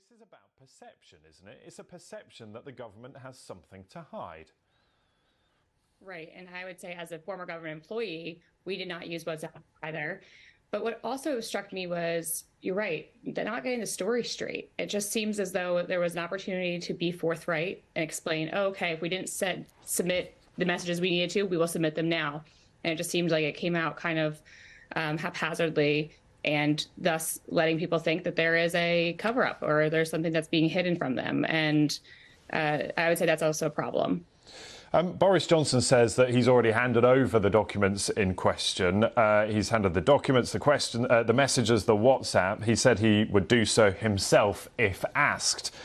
This is about perception, isn't it? It's a perception that the government has something to hide. Right. And I would say, as a former government employee, we did not use WhatsApp either. But what also struck me was, you're right, they're not getting the story straight. It just seems as though there was an opportunity to be forthright and explain, oh, okay, if we didn't submit the messages we needed to, we will submit them now. And it just seemed like it came out kind of haphazardly, and thus letting people think that there is a cover-up or there's something that's being hidden from them. And I would say that's also a problem. Boris Johnson says that he's already handed over the documents in question. He's handed the documents, the messages, the WhatsApp. He said he would do so himself if asked.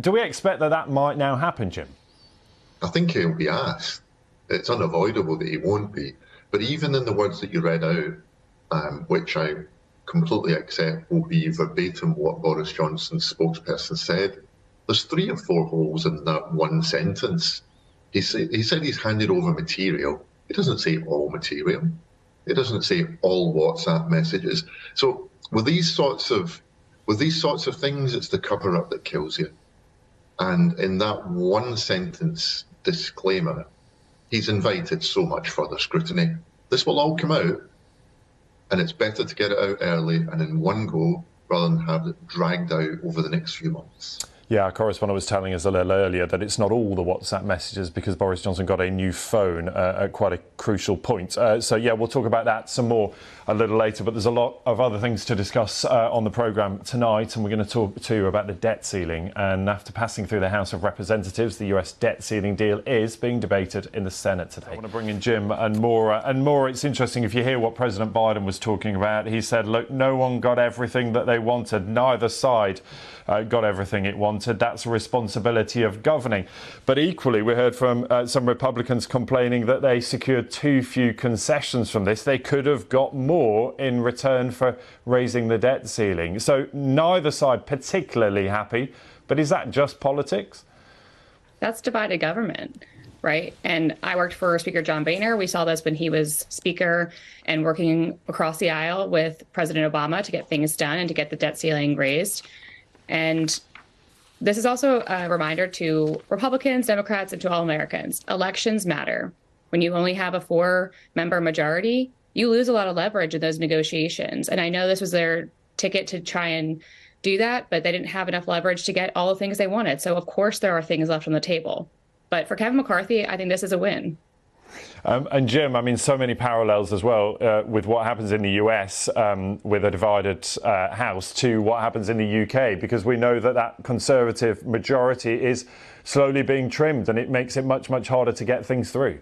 Do we expect that might now happen, Jim? I think he'll be asked. It's unavoidable that he won't be. But even in the words that you read out, which I completely accept will be verbatim what Boris Johnson's spokesperson said, there's 3 or 4 holes in that one sentence. He said he's handed over material. It doesn't say all material. It doesn't say all WhatsApp messages. So with these sorts of things, it's the cover-up that kills you. And in that one sentence disclaimer, he's invited so much further scrutiny. This will all come out, and it's better to get it out early and in one go rather than have it dragged out over the next few months. Yeah, our correspondent was telling us a little earlier that it's not all the WhatsApp messages because Boris Johnson got a new phone at quite a crucial point. So, yeah, we'll talk about that some more a little later. But there's a lot of other things to discuss on the programme tonight. And we're going to talk, too, about the debt ceiling. And after passing through the House of Representatives, the US debt ceiling deal is being debated in the Senate today. I want to bring in Jim and Maura. And Maura, it's interesting, if you hear what President Biden was talking about, he said, look, no one got everything that they wanted. Neither side got everything it wanted. That's a responsibility of governing. But equally, we heard from some Republicans complaining that they secured too few concessions from this. They could have got more in return for raising the debt ceiling. So neither side particularly happy. But is that just politics? That's divided government, right? And I worked for Speaker John Boehner. We saw this when he was Speaker and working across the aisle with President Obama to get things done and to get the debt ceiling raised. And this is also a reminder to Republicans, Democrats, and to all Americans. Elections matter. When you only have a 4-member majority, you lose a lot of leverage in those negotiations. And I know this was their ticket to try and do that, but they didn't have enough leverage to get all the things they wanted. So, of course, there are things left on the table. But for Kevin McCarthy, I think this is a win. And Jim, I mean, so many parallels as well with what happens in the US with a divided House to what happens in the UK, because we know that Conservative majority is slowly being trimmed and it makes it much, much harder to get things through.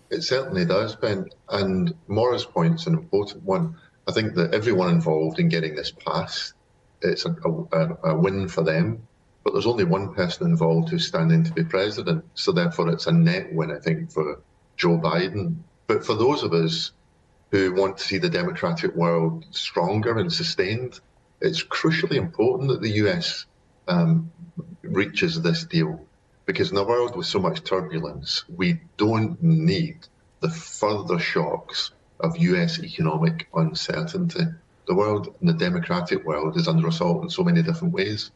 It certainly does, Ben. And Maura's point's an important one. I think that everyone involved in getting this passed, it's a win for them. But there's only one person involved who's standing to be president. So therefore, it's a net win, I think, for Joe Biden. But for those of us who want to see the democratic world stronger and sustained, it's crucially important that the US reaches this deal. Because in a world with so much turbulence, we don't need the further shocks of US economic uncertainty. The world, the democratic world, is under assault in so many different ways.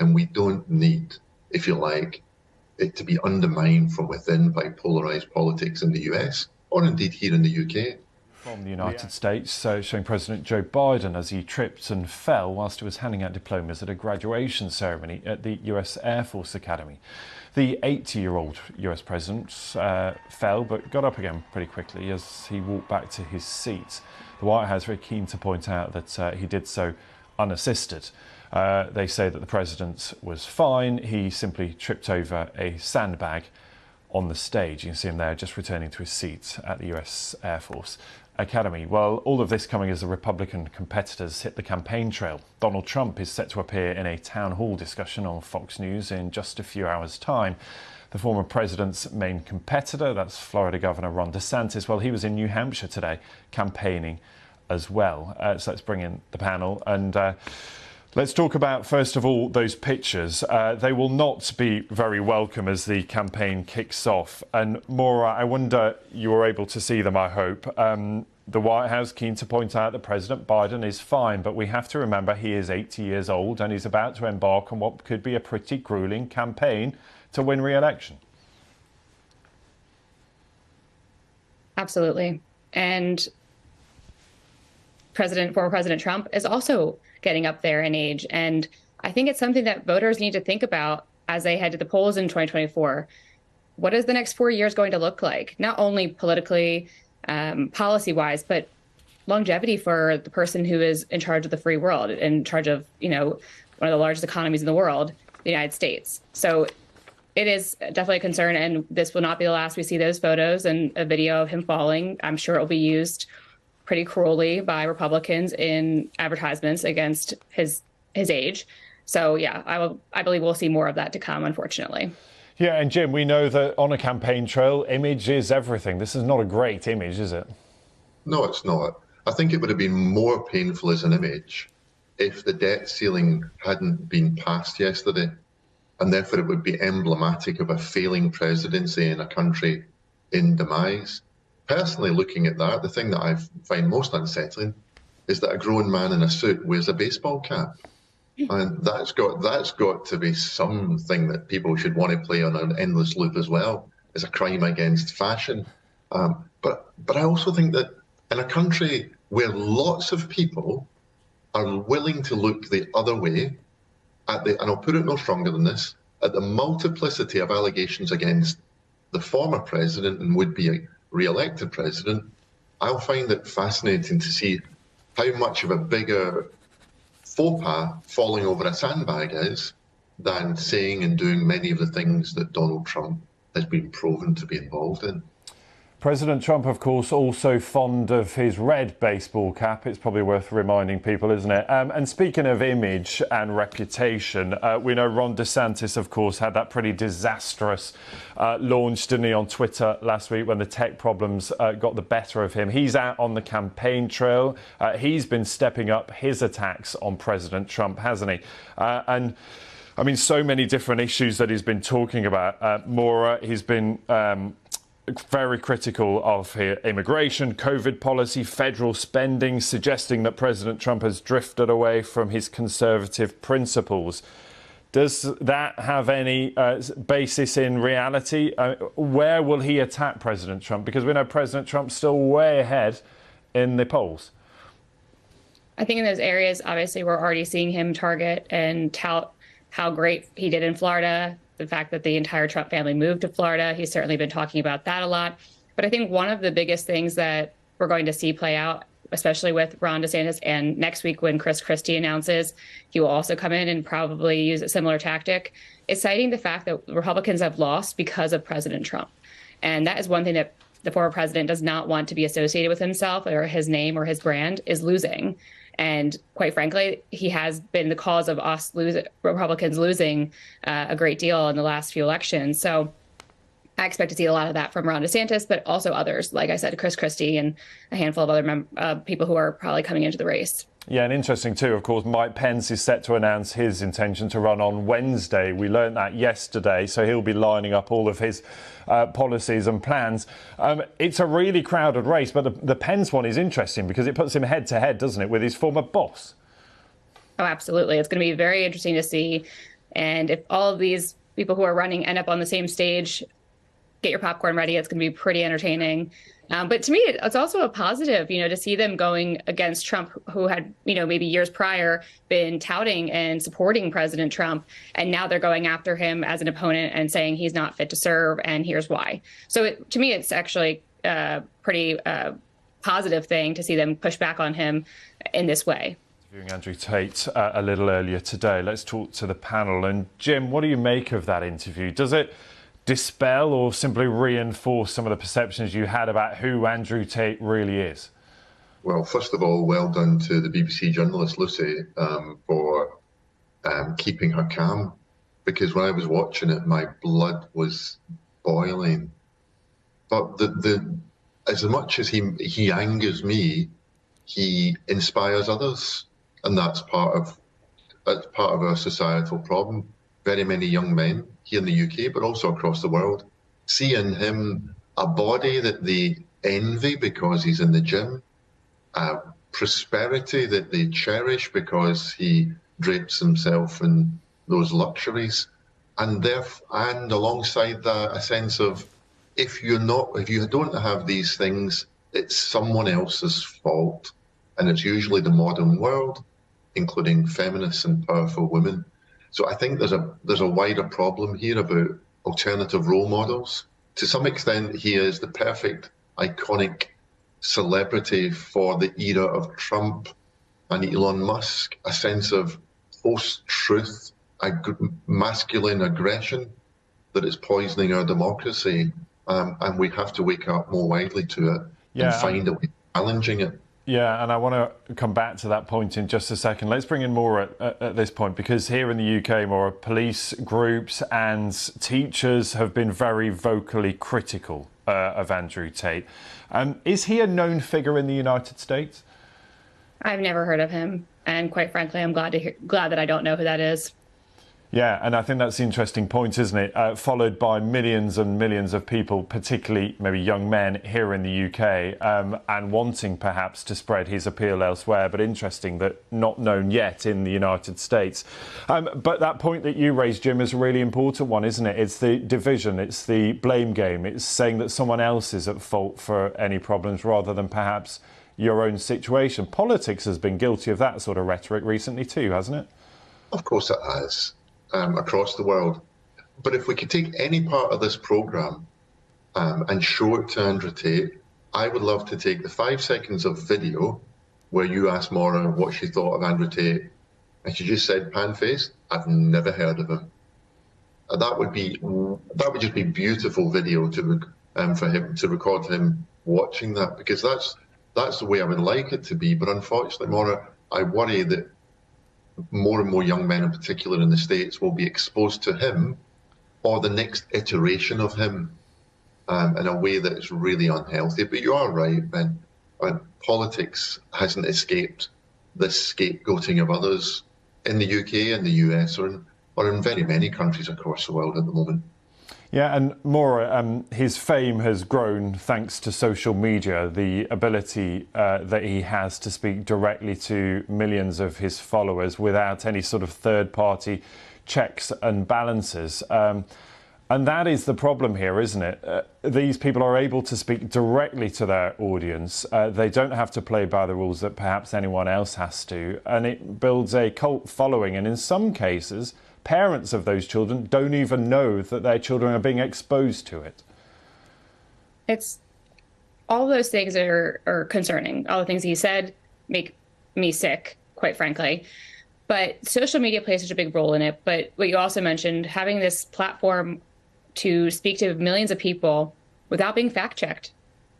And we don't need, if you like, it to be undermined from within by polarised politics in the US, or indeed here in the UK. From the United States, showing President Joe Biden as he tripped and fell whilst he was handing out diplomas at a graduation ceremony at the US Air Force Academy. The 80-year-old US president fell but got up again pretty quickly as he walked back to his seat. The White House very keen to point out that he did so unassisted. They say that the president was fine. He simply tripped over a sandbag on the stage. You can see him there just returning to his seat at the US Air Force Academy. Well, all of this coming as the Republican competitors hit the campaign trail. Donald Trump is set to appear in a town hall discussion on Fox News in just a few hours' time. The former president's main competitor, that's Florida Governor Ron DeSantis, well, he was in New Hampshire today campaigning as well. So let's bring in the panel and let's talk about, first of all, those pictures. They will not be very welcome as the campaign kicks off. And Maura, I wonder, you were able to see them, I hope. The White House keen to point out that President Biden is fine, but we have to remember he is 80 years old and he's about to embark on what could be a pretty grueling campaign to win re-election. Absolutely. And former President Trump is also getting up there in age. And I think it's something that voters need to think about as they head to the polls in 2024. What is the next 4 years going to look like? Not only politically, policy-wise, but longevity for the person who is in charge of the free world, in charge of, one of the largest economies in the world, the United States. So it is definitely a concern, and this will not be the last we see those photos and a video of him falling. I'm sure it will be used pretty cruelly by Republicans in advertisements against his age. So yeah, I believe we'll see more of that to come, unfortunately. Yeah, and Jim, we know that on a campaign trail, image is everything. This is not a great image, is it? No, it's not. I think it would have been more painful as an image if the debt ceiling hadn't been passed yesterday, and therefore it would be emblematic of a failing presidency in a country in demise. Personally, looking at that, the thing that I find most unsettling is that a grown man in a suit wears a baseball cap. And that's got to be something that people should want to play on an endless loop as well, as a crime against fashion. But I also think that in a country where lots of people are willing to look the other way and I'll put it no stronger than this, at the multiplicity of allegations against the former president and would-be re-elected president, I'll find it fascinating to see how much of a bigger faux pas falling over a sandbag is than saying and doing many of the things that Donald Trump has been proven to be involved in. President Trump, of course, also fond of his red baseball cap. It's probably worth reminding people, isn't it? And speaking of image and reputation, we know Ron DeSantis, of course, had that pretty disastrous launch, didn't he, on Twitter last week when the tech problems got the better of him. He's out on the campaign trail. He's been stepping up his attacks on President Trump, hasn't he? And I mean, so many different issues that he's been talking about. Maura, he's been very critical of immigration, COVID policy, federal spending, suggesting that President Trump has drifted away from his conservative principles. Does that have any basis in reality? Where will he attack President Trump? Because we know President Trump's still way ahead in the polls. I think in those areas, obviously, we're already seeing him target and tout how great he did in Florida, the fact that the entire Trump family moved to Florida. He's certainly been talking about that a lot. But I think one of the biggest things that we're going to see play out, especially with Ron DeSantis, and next week when Chris Christie announces he will also come in and probably use a similar tactic, is citing the fact that Republicans have lost because of President Trump. And that is one thing that the former president does not want to be associated with himself or his name or his brand, is losing. And quite frankly, he has been the cause of us Republicans losing a great deal in the last few elections. So I expect to see a lot of that from Ron DeSantis, but also others, like I said, Chris Christie and a handful of other people who are probably coming into the race. Yeah, and interesting too, of course, Mike Pence is set to announce his intention to run on Wednesday. We learned that yesterday, so he'll be lining up all of his policies and plans. It's a really crowded race, but the Pence one is interesting because it puts him head to head, doesn't it, with his former boss? Oh, absolutely. It's going to be very interesting to see. And if all of these people who are running end up on the same stage, get your popcorn ready. It's going to be pretty entertaining. But to me, it's also a positive, to see them going against Trump, who had, maybe years prior been touting and supporting President Trump. And now they're going after him as an opponent and saying he's not fit to serve. And here's why. So to me, it's actually a pretty positive thing to see them push back on him in this way. Interviewing Andrew Tate a little earlier today. Let's talk to the panel. And Jim, what do you make of that interview? Does it dispel or simply reinforce some of the perceptions you had about who Andrew Tate really is? Well, first of all, well done to the BBC journalist Lucy for keeping her calm, because when I was watching it, my blood was boiling. But as much as he angers me, he inspires others, and that's part of our societal problem. Very many young men here in the UK, but also across the world, see in him a body that they envy because he's in the gym, prosperity that they cherish because he drapes himself in those luxuries, and alongside that, a sense of if you don't have these things, it's someone else's fault, and it's usually the modern world, including feminists and powerful women. So I think there's a wider problem here about alternative role models. To some extent, he is the perfect, iconic celebrity for the era of Trump and Elon Musk, a sense of post-truth, masculine aggression that is poisoning our democracy. And we have to wake up more widely to it and find a way of challenging it. Yeah, and I want to come back to that point in just a second. Let's bring in Maura at this point, because here in the UK, Maura, police groups and teachers have been very vocally critical of Andrew Tate. Is he a known figure in the United States? I've never heard of him, and quite frankly, I'm glad that I don't know who that is. Yeah, and I think that's the interesting point, isn't it? Followed by millions and millions of people, particularly maybe young men here in the UK, and wanting perhaps to spread his appeal elsewhere, but interesting that not known yet in the United States. But that point that you raised, Jim, is a really important one, isn't it? It's the division, it's the blame game, it's saying that someone else is at fault for any problems rather than perhaps your own situation. Politics has been guilty of that sort of rhetoric recently too, hasn't it? Of course it has. Across the world. But if we could take any part of this programme and show it to Andrew Tate, I would love to take the 5 seconds of video where you asked Maura what she thought of Andrew Tate, and she just said, pan-faced, I've never heard of him. That would just be beautiful video for him to record him watching that, because that's the way I would like it to be. But unfortunately, Maura, I worry that more and more young men in particular in the States will be exposed to him or the next iteration of him in a way that is really unhealthy. But you are right, Ben. Politics hasn't escaped this scapegoating of others in the UK and the US or in very many countries across the world at the moment. Yeah, and Maura, his fame has grown thanks to social media, the ability that he has to speak directly to millions of his followers without any sort of third-party checks and balances. And that is the problem here, isn't it? These people are able to speak directly to their audience. They don't have to play by the rules that perhaps anyone else has to. And it builds a cult following. And in some cases, parents of those children don't even know that their children are being exposed to it. It's all those things are concerning. All the things he said make me sick, quite frankly. But social media plays such a big role in it. But what you also mentioned, having this platform to speak to millions of people without being fact-checked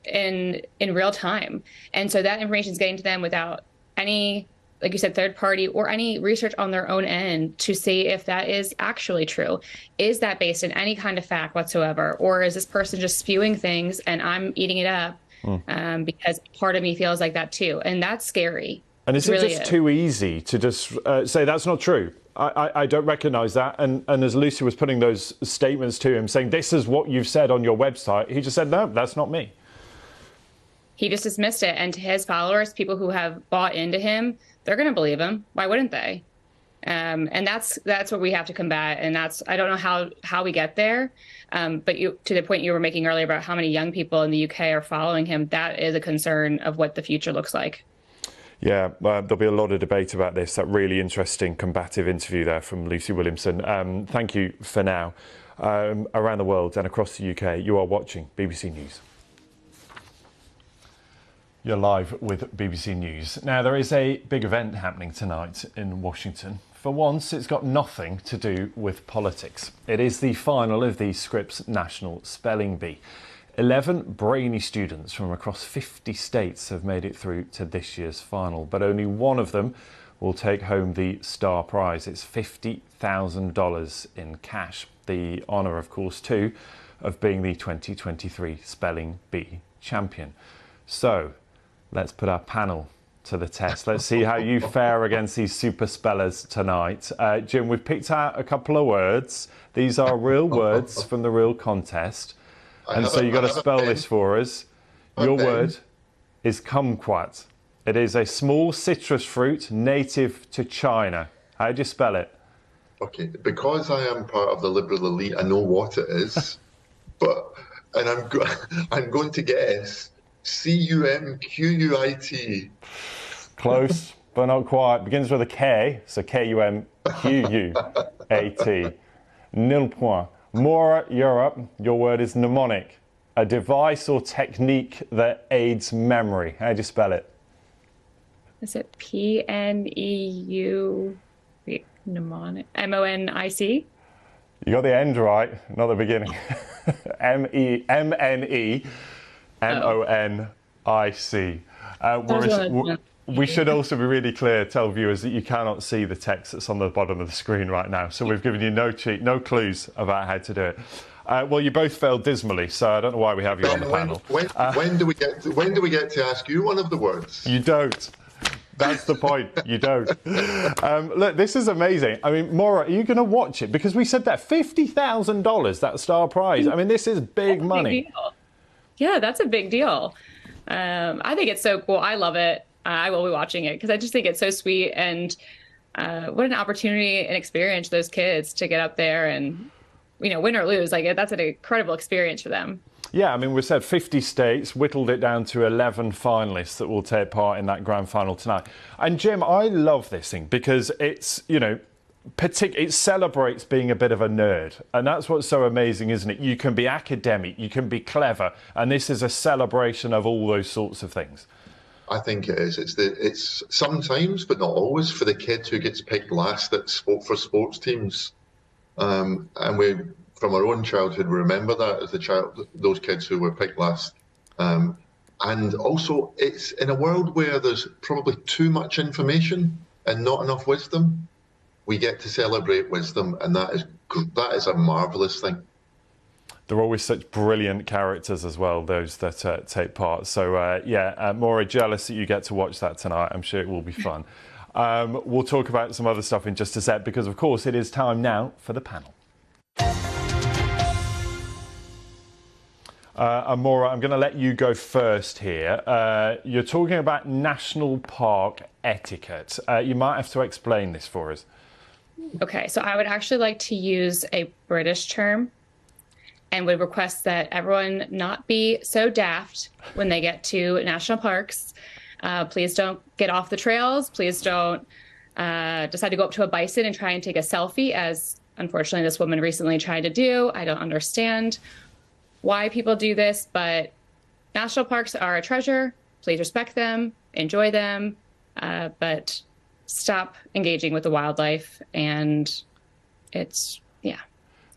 in real time. And so that information is getting to them without any, like you said, third party or any research on their own end to see if that is actually true. Is that based in any kind of fact whatsoever? Or is this person just spewing things and I'm eating it up because part of me feels like that too? And that's scary. And is it really just too easy to just say that's not true? I don't recognise that. And as Lucy was putting those statements to him saying, this is what you've said on your website, he just said, no, that's not me. He just dismissed it. And to his followers, people who have bought into him, they're going to believe him. Why wouldn't they? And that's what we have to combat. And I don't know how we get there. But to the point you were making earlier about how many young people in the UK are following him, that is a concern of what the future looks like. Yeah, there'll be a lot of debate about this. That really interesting combative interview there from Lucy Williamson. Thank you for now. Around the world and across the UK, you are watching BBC News. You're live with BBC News. Now, there is a big event happening tonight in Washington. For once, it's got nothing to do with politics. It is the final of the Scripps National Spelling Bee. 11 brainy students from across 50 states have made it through to this year's final, but only one of them will take home the star prize. It's $50,000 in cash. The honour, of course, too, of being the 2023 Spelling Bee champion. So, let's put our panel to the test. Let's see how you fare against these super spellers tonight. Jim, we've picked out a couple of words. These are real words from the real contest. And so you've got to spell this for us. Your word is kumquat. It is a small citrus fruit native to China. How do you spell it? Okay, because I am part of the liberal elite, I know what it is, and I'm going to guess Cumquit. Close, but not quite. Begins with a K, so Kumquat. Nil point. Maura, you're up. Your word is mnemonic, a device or technique that aids memory. How do you spell it? Is it PNEU? Mnemonic. MONIC? You got the end right, not the beginning. MNEMONIC. We should also be really clear, tell viewers that you cannot see the text that's on the bottom of the screen right now. So we've given you no clues about how to do it. Well, you both failed dismally, so I don't know why we have you on the panel. When do we get to ask you one of the words? You don't. That's the point. You don't. Look, this is amazing. I mean, Maura, are you going to watch it? Because we said that $50,000, that star prize. I mean, this is big money. Yeah, that's a big deal. I think it's so cool. I love it. I will be watching it because I just think it's so sweet. And what an opportunity and experience those kids to get up there and, win or lose. Like, that's an incredible experience for them. Yeah, I mean, we said 50 states, whittled it down to 11 finalists that will take part in that grand final tonight. And Jim, I love this thing because it's, it celebrates being a bit of a nerd. And that's what's so amazing, isn't it? You can be academic, you can be clever, and this is a celebration of all those sorts of things. I think it is. It's sometimes, but not always, for the kid who gets picked last for sports teams. And we, from our own childhood, we remember that as those kids who were picked last. And also, it's in a world where there's probably too much information and not enough wisdom. We get to celebrate wisdom, and that is a marvelous thing. They're always such brilliant characters as well, those that take part. So, Maura, jealous that you get to watch that tonight. I'm sure it will be fun. We'll talk about some other stuff in just a sec, because, of course, it is time now for the panel. Maura, I'm going to let you go first here. You're talking about national park etiquette. You might have to explain this for us. Okay, so I would actually like to use a British term and would request that everyone not be so daft when they get to national parks. Please don't get off the trails. Please don't decide to go up to a bison and try and take a selfie, as unfortunately this woman recently tried to do. I don't understand why people do this, but national parks are a treasure. Please respect them, enjoy them, but stop engaging with the wildlife. And it's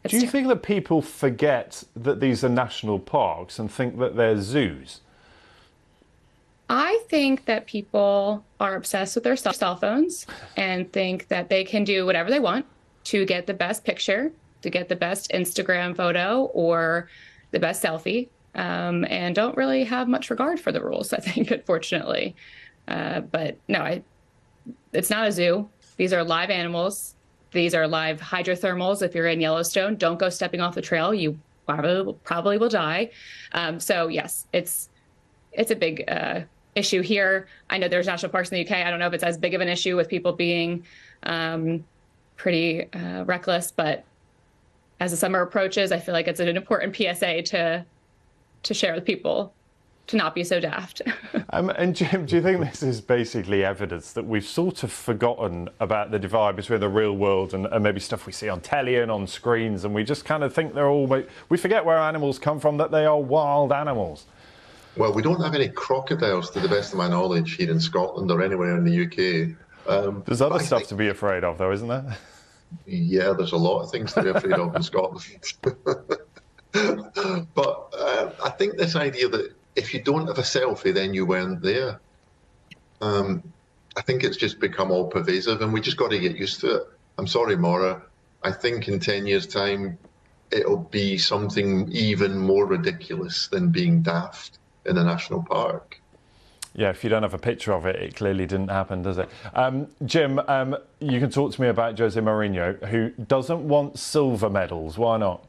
do you think that people forget that these are national parks and think that they're zoos? I think that people are obsessed with their cell phones and think that they can do whatever they want to get the best picture, to get the best Instagram photo or the best selfie, and don't really have much regard for the rules, I think, unfortunately. But no, it's not a zoo. These are live animals. These are live hydrothermals. If you're in Yellowstone, don't go stepping off the trail. You probably will die. So yes, it's a big issue here. I know there's national parks in the UK. I don't know if it's as big of an issue with people being pretty reckless, but as the summer approaches, I feel like it's an important PSA to share with people, to not be so daft. And Jim, do you think this is basically evidence that we've sort of forgotten about the divide between the real world and maybe stuff we see on telly and on screens, and we just kind of think we forget where animals come from, that they are wild animals? Well, we don't have any crocodiles, to the best of my knowledge, here in Scotland or anywhere in the UK. There's other stuff to be afraid of, though, isn't there? Yeah, there's a lot of things to be afraid of in Scotland. But I think this idea that if you don't have a selfie, then you weren't there. I think it's just become all pervasive, and we just got to get used to it. I'm sorry, Maura. I think in 10 years' time, it'll be something even more ridiculous than being daft in a national park. Yeah, if you don't have a picture of it, it clearly didn't happen, does it? Jim, you can talk to me about Jose Mourinho, who doesn't want silver medals. Why not?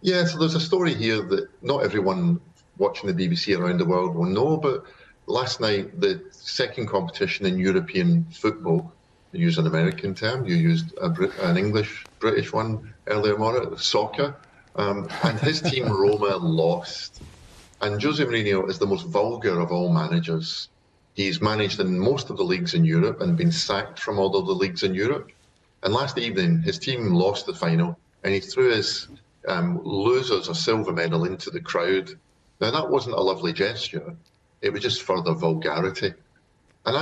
Yeah, so there's a story here that not everyone watching the BBC around the world will know, but last night, the second competition in European football, you use an American term, you used an English, British one earlier, Maura, soccer, and his team, Roma, lost. And Jose Mourinho is the most vulgar of all managers. He's managed in most of the leagues in Europe and been sacked from all of the leagues in Europe. And last evening, his team lost the final, and he threw his losers a silver medal into the crowd. Now, that wasn't a lovely gesture. It was just further vulgarity. And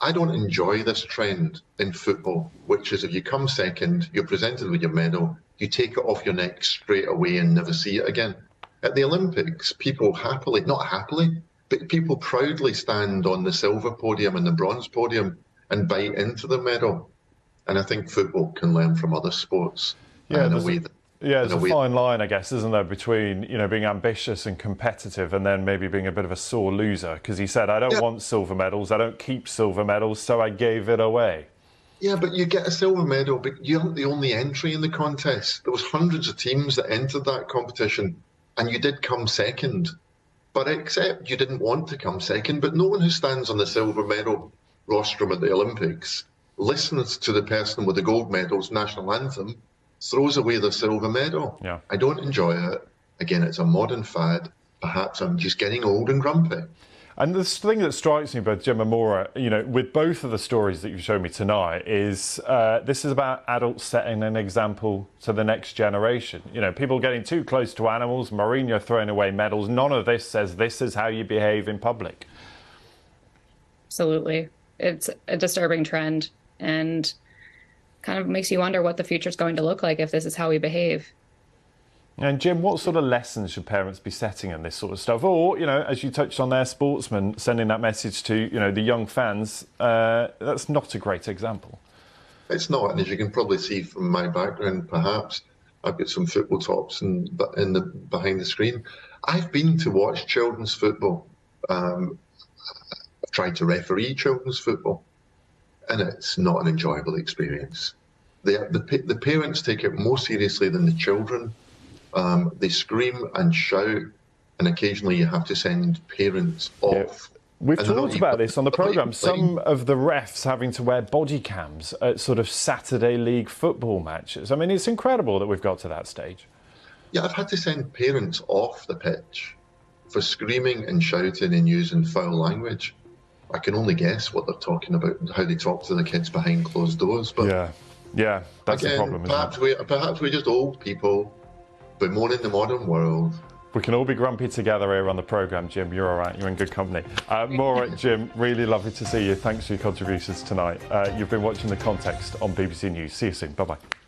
I don't enjoy this trend in football, which is if you come second, you're presented with your medal, you take it off your neck straight away and never see it again. At the Olympics, people happily, not happily, but people proudly stand on the silver podium and the bronze podium and bite into the medal. And I think football can learn from other sports in a way that... Yeah, there's a fine line, I guess, isn't there, between, you know, being ambitious and competitive and then maybe being a bit of a sore loser. Because he said, I don't want silver medals, I don't keep silver medals, so I gave it away. Yeah, but you get a silver medal, but you aren't the only entry in the contest. There was hundreds of teams that entered that competition, and you did come second. But except you didn't want to come second, but no one who stands on the silver medal rostrum at the Olympics listens to the person with the gold medal's national anthem, throws away the silver medal. Yeah. I don't enjoy it. Again, it's a modern fad. Perhaps I'm just getting old and grumpy. And the thing that strikes me, both Jim and Maura, you know, with both of the stories that you've shown me tonight, is this is about adults setting an example to the next generation. You know, people getting too close to animals, Mourinho throwing away medals. None of this says this is how you behave in public. Absolutely. It's a disturbing trend, and kind of makes you wonder what the future is going to look like if this is how we behave. And Jim, what sort of lessons should parents be setting in this sort of stuff? Or, you know, as you touched on there, sportsmen sending that message to, you know, the young fans, that's not a great example. It's not, and as you can probably see from my background, perhaps, I've got some football tops behind the screen. I've been to watch children's football. I've tried to referee children's football, and it's not an enjoyable experience. The parents take it more seriously than the children. They scream and shout, and occasionally you have to send parents off. We've talked about this on the programme. Some of the refs having to wear body cams at sort of Saturday League football matches. I mean, it's incredible that we've got to that stage. Yeah, I've had to send parents off the pitch for screaming and shouting and using foul language. I can only guess what they're talking about, how they talk to the kids behind closed doors. But yeah, that's the problem. Perhaps we're just old people bemoaning the modern world. We can all be grumpy together here on the programme, Jim. You're all right. You're in good company. Maura, Jim, really lovely to see you. Thanks for your contributions tonight. You've been watching The Context on BBC News. See you soon. Bye-bye.